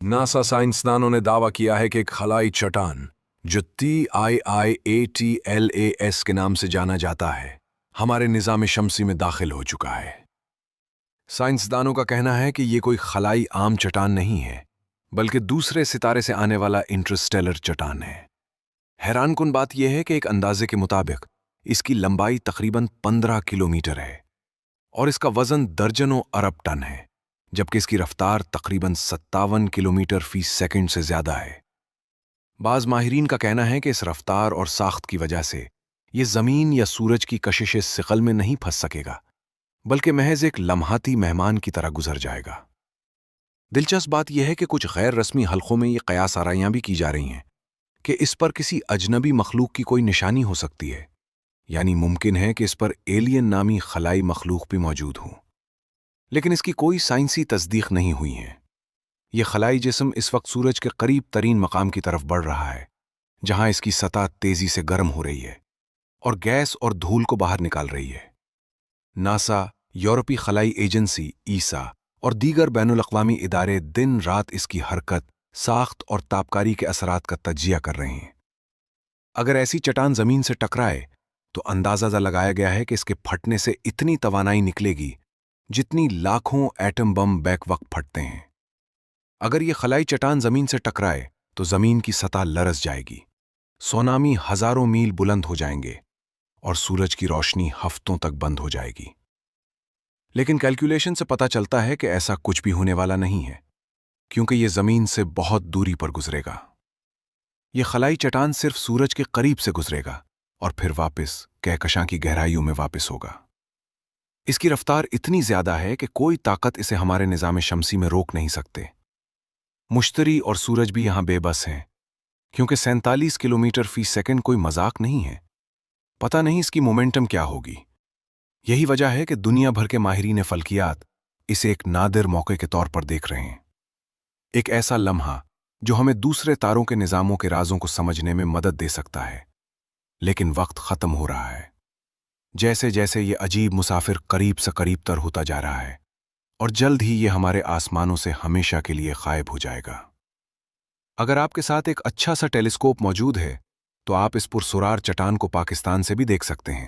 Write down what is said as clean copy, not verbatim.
NASA साइंसदानों ने दावा किया है कि एक खलाई चट्टान, जो TIIATLAS के नाम से जाना जाता है, हमारे निज़ाम शमसी में दाखिल हो चुका है। साइंसदानों का कहना है कि ये कोई खलाई आम चट्टान नहीं है, बल्कि दूसरे सितारे से आने वाला इंटरस्टेलर चट्टान है। हैरानकुन बात यह है कि एक अंदाजे के मुताबिक इसकी लंबाई तकरीबन 15 किलोमीटर है और इसका वजन दर्जनों अरब टन है, जबकि इसकी रफ्तार तकरीबन 57 किलोमीटर फी सेकंड से ज्यादा है। बाज माहिरीन का कहना है कि इस रफ्तार और साख्त की वजह से ये जमीन या सूरज की कशिश सिकल में नहीं फंस सकेगा, बल्कि महज एक लम्हाती मेहमान की तरह गुजर जाएगा। दिलचस्प बात यह है कि कुछ गैर रस्मी हलकों में ये कयास आराइयां भी की जा रही हैं कि इस पर किसी अजनबी मखलूक की कोई निशानी हो सकती है, यानी मुमकिन है कि इस पर एलियन नामी खलाई मखलूक भी मौजूद हो। लेकिन इसकी कोई साइंसी तस्दीक नहीं हुई है। यह खलाई जिस्म इस वक्त सूरज के करीब तरीन मकाम की तरफ बढ़ रहा है, जहां इसकी सतह तेजी से गर्म हो रही है और गैस और धूल को बाहर निकाल रही है। नासा, यूरोपीय खलाई एजेंसी ईसा और दीगर बैनुल-अक़वामी इदारे दिन रात इसकी हरकत, साख्त और तापकारी के असरात का तज्जिया कर रहे हैं। अगर ऐसी चट्टान जमीन से टकराए तो अंदाजा लगाया गया है कि इसके फटने से इतनी तवानाई निकलेगी जितनी लाखों एटम बम बैक वक्त फटते हैं। अगर यह खलाई चट्टान जमीन से टकराए तो जमीन की सतह लरस जाएगी, सोनामी हजारों मील बुलंद हो जाएंगे और सूरज की रोशनी हफ्तों तक बंद हो जाएगी। लेकिन कैलकुलेशन से पता चलता है कि ऐसा कुछ भी होने वाला नहीं है, क्योंकि यह जमीन से बहुत दूरी पर गुजरेगा। यह खलाई चट्टान सिर्फ सूरज के करीब से गुजरेगा और फिर वापस कहकशां की गहराइयों में वापस होगा। इसकी रफ्तार इतनी ज्यादा है कि कोई ताकत इसे हमारे निज़ाम शमसी में रोक नहीं सकते। मुश्तरी और सूरज भी यहां बेबस हैं, क्योंकि 47 किलोमीटर फी सेकंड कोई मजाक नहीं है। पता नहीं इसकी मोमेंटम क्या होगी। यही वजह है कि दुनिया भर के माहिरीन फल्कियात इसे एक नादिर मौके के तौर पर देख रहे हैं, एक ऐसा लम्हा जो हमें दूसरे तारों के निज़ामों के राजों को समझने में मदद दे सकता है। लेकिन वक्त खत्म हो रहा है। जैसे जैसे ये अजीब मुसाफिर करीब से करीब तर होता जा रहा है और जल्द ही ये हमारे आसमानों से हमेशा के लिए गायब हो जाएगा। अगर आपके साथ एक अच्छा सा टेलीस्कोप मौजूद है तो आप इस पुरसुरार चट्टान को पाकिस्तान से भी देख सकते हैं।